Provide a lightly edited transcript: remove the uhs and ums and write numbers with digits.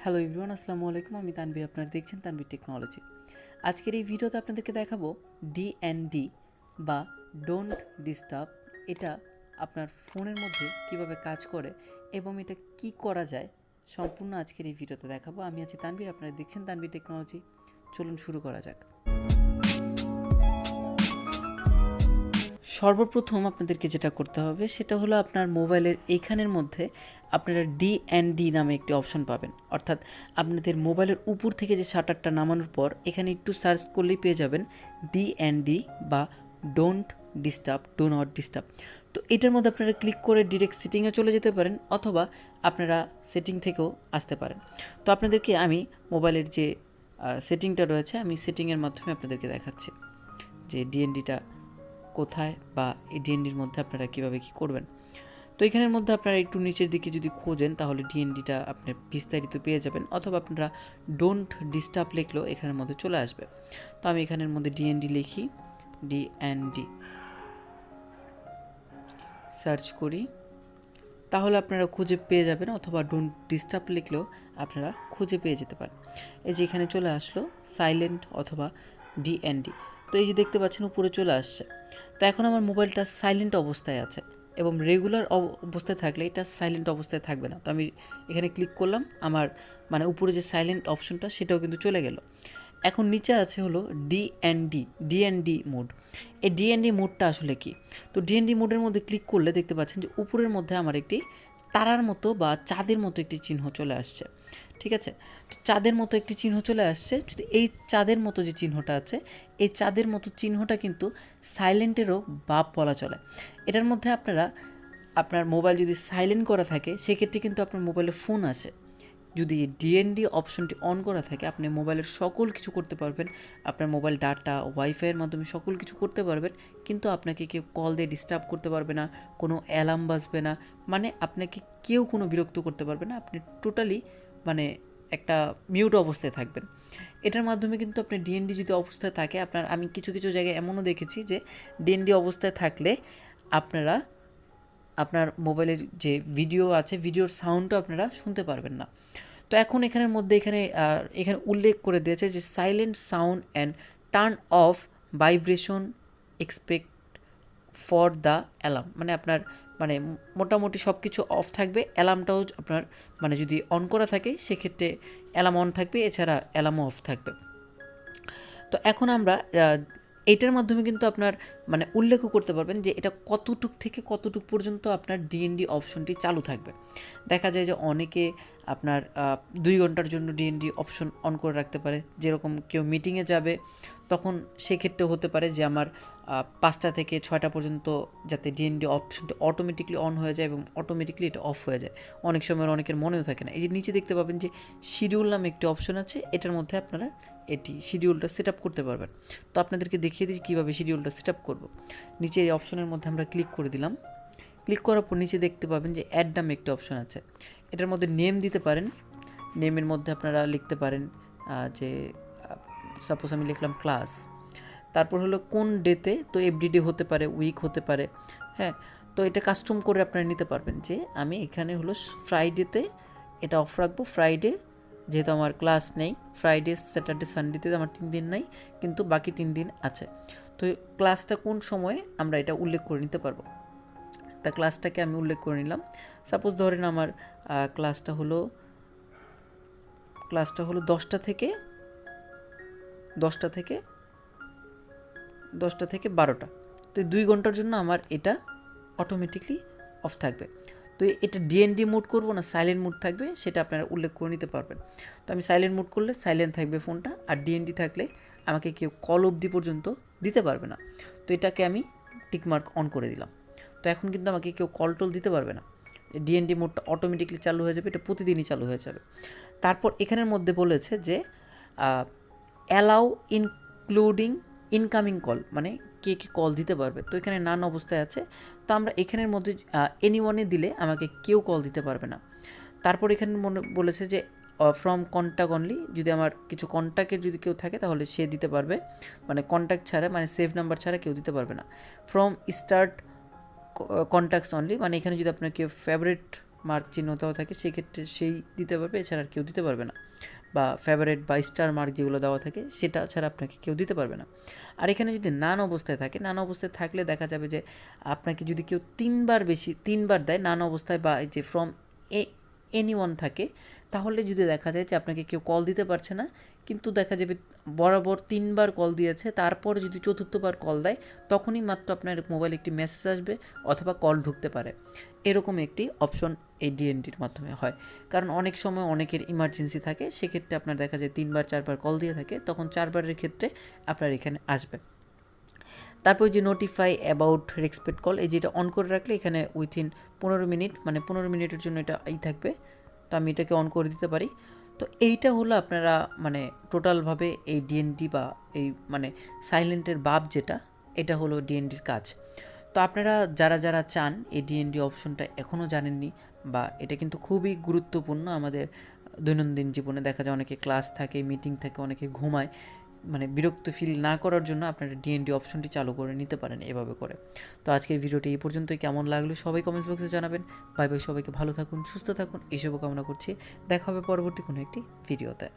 Hello everyone, আসসালামু আলাইকুম। আমি তানভীর, আপনারা দেখছেন তানভীর টেকনোলজি। আজকের এই ভিডিওতে আপনাদেরকে দেখাবো ডিএনডি বা ডোন্ট ডিস্টার্ব। এটা আপনার ফোনের মধ্যে কিভাবে কাজ করে এবং এটা কি করা যায় সম্পূর্ণ আজকের এই ভিডিওতে দেখাবো। আমি আছি তানভীর, আপনারা দেখছেন তানভীর টেকনোলজি। চলুন শুরু করা যাক। সর্বপ্রথম আপনাদেরকে যেটা করতে হবে সেটা হলো আপনার মোবাইলের এইখানের মধ্যে আপনারা ডিএনডি নামে একটি অপশন পাবেন। অর্থাৎ আপনাদের মোবাইলের উপর থেকে যে শাটারটা নামানোর পর এখানে একটু সার্চ করলেই পেয়ে যাবেন ডিএনডি বা don't disturb, do not disturb. তো এটার মধ্যে আপনারা ক্লিক করে ডিরেক্ট সেটিংয়ে চলে যেতে পারেন, অথবা আপনারা সেটিং থেকেও আসতে পারেন। তো আপনাদেরকে আমি মোবাইলের যে সেটিংটা রয়েছে, আমি সেটিংয়ের মাধ্যমে আপনাদেরকে দেখাচ্ছি যে ডিএনডিটা কোথায় বা এই ডিএনডির মধ্যে আপনারা কীভাবে কী করবেন। তো এখানের মধ্যে আপনারা একটু নিচের দিকে যদি খোঁজেন তাহলে ডিএনডিটা আপনি বিস্তারিত পেয়ে যাবেন, অথবা আপনারা ডোন্ট ডিস্টার্ব লিখলেও এখানের মধ্যে চলে আসবে। তো আমি এখানের মধ্যে ডিএনডি লিখি, ডিএনডি সার্চ করি, তাহলে আপনারা খুঁজে পেয়ে যাবেন, অথবা ডোন্ট ডিস্টার্ব লিখলেও আপনারা খুঁজে পেয়ে যেতে পারেন। এই যে এখানে চলে আসলো সাইলেন্ট অথবা ডিএনডি। তো এই যে দেখতে পাচ্ছেন উপরে চলে আসছে। তো এখন আমার মোবাইলটা সাইলেন্ট অবস্থায় আছে, এবং রেগুলার অবস্থায় থাকলে এটা সাইলেন্ট অবস্থায় থাকবে না। তো আমি এখানে ক্লিক করলাম, আমার মানে উপরে যে সাইলেন্ট অপশনটা সেটাও কিন্তু চলে গেল। এখন নিচে আছে হলো ডিএনডি মোড। এই ডিএনডি মোডটা আসলে কি? তো ডিএনডি মোডের মধ্যে ক্লিক করলে দেখতে পাচ্ছেন যে উপরের মধ্যে আমার একটি তারার মতো বা চাঁদের মতো একটি চিহ্ন চলে আসছে। ঠিক আছে, তো চাঁদের মতো একটি চিহ্ন চলে আসছে। যদি এই চাঁদের মতো যে চিহ্নটা আছে, এই চাঁদের মতো চিহ্নটা কিন্তু সাইলেন্টেরও বাপ বলা চলে। এটার মধ্যে আপনার মোবাইল যদি সাইলেন্ট করা থাকে সেক্ষেত্রে কিন্তু আপনার মোবাইলে ফোন আসে। যদি ডিএনডি অপশনটি অন করা থাকে আপনি মোবাইলের সকল কিছু করতে পারবেন, আপনার মোবাইল ডাটা ওয়াইফাইয়ের মাধ্যমে সকল কিছু করতে পারবেন, কিন্তু আপনাকে কেউ কল দিয়ে ডিস্টার্ব করতে পারবে না, কোনো অ্যালার্ম বাজবে না, মানে আপনাকে কেউ কোনো বিরক্ত করতে পারবে না। আপনি টোটালি মানে একটা মিউট অবস্থায় থাকবেন। এটার মাধ্যমে কিন্তু আপনার ডিএনডি যদি অবস্থায় থাকে, আমি কিছু কিছু জায়গায় এমনও দেখেছি যে ডিএনডি অবস্থায় থাকলে আপনার মোবাইলের যে ভিডিও আছে, ভিডিওর সাউন্ডও আপনারা শুনতে পারবেন না। তো এখন এখানের মধ্যে এখানে উল্লেখ করে দিয়েছে যে silent sound and turn off vibration expect for the alarm. মানে আপনার মোটামুটি সব কিছু অফ থাকবে, অ্যালার্মটাও আপনার যদি অন করা থাকে সেক্ষেত্রে অ্যালার্ম অন থাকবে, এছাড়া অ্যালার্মও অফ থাকবে। তো এখন আমরা এটার মাধ্যমে কিন্তু আপনার উল্লেখও করতে পারবেন যে এটা কতটুক থেকে কতটুক পর্যন্ত আপনার ডিএনডি অপশনটি চালু থাকবে। দেখা যায় যে অনেকে আপনার 2 ঘন্টার জন্য ডিএনডি অপশন অন করে রাখতে পারে। যেরকম কেউ মিটিংয়ে যাবে, তখন সেক্ষেত্রে হতে পারে যে আমার 5টা থেকে 6টা পর্যন্ত যাতে ডিএনডি অপশনটি অটোমেটিকলি অন হয়ে যায় এবং অটোমেটিকলি এটা অফ হয়ে যায়। অনেক সময় অনেকের মনেও থাকে না। এই যে নিচে দেখতে পাবেন যে শিডিউল নামে একটি অপশন আছে, এটার মধ্যে আপনারা এটি শিডিউলটা সেট আপ করতে পারবেন। তো আপনাদেরকে দেখিয়ে দিই কীভাবে শিডিউলটা সেট আপ করবো। নিচে এই অপশনের মধ্যে আমরা ক্লিক করে দিলাম। ক্লিক করার পর নিচে দেখতে পাবেন যে অ্যাড নামে একটি অপশন আছে। এটার মধ্যে নেম দিতে পারেন। নেমের মধ্যে আপনারা লিখতে পারেন যে সাপোজ আমি লিখলাম ক্লাস। তারপর হলো কোন ডেতে, তো এভরিডে হতে পারে, উইক হতে পারে। হ্যাঁ, তো এটা কাস্টম করে আপনারা নিতে পারবেন যে আমি এখানে হলো ফ্রাইডেতে এটা অফ রাখবো। ফ্রাইডে যেহেতু আমার ক্লাস নেই, ফ্রাইডে স্যাটারডে সানডেতে আমার 3 দিন নাই, কিন্তু বাকি 3 দিন আছে। তো ক্লাসটা কোন সময়ে আমরা এটা উল্লেখ করে নিতে পারবো। তা ক্লাসটাকে আমি উল্লেখ করে নিলাম। সাপোজ ধরেন আমার ক্লাসটা হলো 10টা থেকে 12টা। তো 2 ঘন্টার জন্য আমার এটা অটোমেটিকলি অফ থাকবে। তো এটা ডিএনডি মোড করবো না সাইলেন্ট মোড থাকবে সেটা আপনারা উল্লেখ করে নিতে পারবেন। তো আমি সাইলেন্ট মোড করলে সাইলেন্ট থাকবে ফোনটা, আর ডিএনডি থাকলে আমাকে কেউ কল অবধি পর্যন্ত দিতে পারবে না। তো এটাকে আমি টিকমার্ক অন করে দিলাম। তো এখন কিন্তু আমাকে কেউ কল টল দিতে পারবে না। ডিএনডি মোডটা অটোমেটিকলি চালু হয়ে যাবে, এটা প্রতিদিনই চালু হয়ে যাবে। তারপর এখানের মধ্যে বলেছে যে অ্যালাউ ইনক্লুডিং ইনকামিং কল, মানে কে কে কল দিতে পারবে। তো এখানে নান অবস্থায় আছে, তো আমরা এখানের মধ্যে এনিওয়ানে দিলে আমাকে কেউ কল দিতে পারবে না। তারপর এখানে বলেছে যে ফ্রম কন্ট্যাক্ট অনলি, যদি আমার কিছু কন্ট্যাক্টের যদি কেউ থাকে তাহলে সে দিতে পারবে, কন্ট্যাক্ট ছাড়া, সেভ নাম্বার ছাড়া কেউ দিতে পারবে না। ফ্রম স্টার্ট কন্ট্যাক্টস অনলি, এখানে যদি আপনার কেউ ফেভারিট মার্ক চিহ্ন দেওয়া থাকে সেক্ষেত্রে সেই দিতে পারবে, এছাড়া আর কেউ দিতে পারবে না। বা ফেভারিট বা স্টার মার্ক যেগুলো দেওয়া থাকে সেটা ছাড়া আপনাকে কেউ দিতে পারবে না। আর এখানে যদি নান অবস্থায় থাকে, নান অবস্থায় থাকলে দেখা যাবে যে আপনাকে যদি কেউ তিনবার দেয় নান অবস্থায়, বা এই যে ফ্রম এনিওয়ান থাকে, তাহলে যদি দেখা যায় যে আপনাকে কেউ কল দিতে পারছে না, কিন্তু দেখা যাবে বরাবর 3বার কল দিয়েছে, তারপর যদি চতুর্থবার কল দেয় তখনই মাত্র আপনার মোবাইলে একটি মেসেজ আসবে অথবা কল ঢুকতে পারে। এরকম একটি অপশন এই ডিএনডির মাধ্যমে হয়। কারণ অনেক সময় অনেকের ইমার্জেন্সি থাকে, সেক্ষেত্রে আপনার দেখা যায় 3বার 4বার কল দিয়ে থাকে, তখন 4বারের ক্ষেত্রে আপনার এখানে আসবে। তারপর যে নোটিফাই অ্যাবাউট রেসপেক্ট কল, এই যেটা অন করে রাখলে এখানে উইথিন 15 মিনিট, মানে 15 মিনিটের জন্য এটা থাকবে। তো আমি এটাকে অন করে দিতে পারি। তো এইটা হলো আপনারা মানে টোটালভাবে এই ডিএনডি বা এই মানে সাইলেন্টের বাপ যেটা, এটা হলো ডিএনডির কাজ। তো আপনারা যারা চান এই ডিএনডি অপশনটা এখনও জানেননি, বা এটা কিন্তু খুবই গুরুত্বপূর্ণ আমাদের দৈনন্দিন জীবনে। দেখা যায় অনেকে ক্লাস থাকে, মিটিং থাকে, অনেকে ঘুমায়, মানে বিরক্ত ফিল না করার জন্য আপনারা ডিএনডি অপশনটি চালু করে নিতে পারেন এভাবে করে। তো আজকের ভিডিওটি এই পর্যন্তই। কেমন লাগলো সবাই কমেন্টস বক্সে জানাবেন। বাই বাই, সবাইকে ভালো থাকুন, সুস্থ থাকুন, এই শুভকামনা করছি। দেখা হবে পরবর্তী কোনো একটি ভিডিওতে।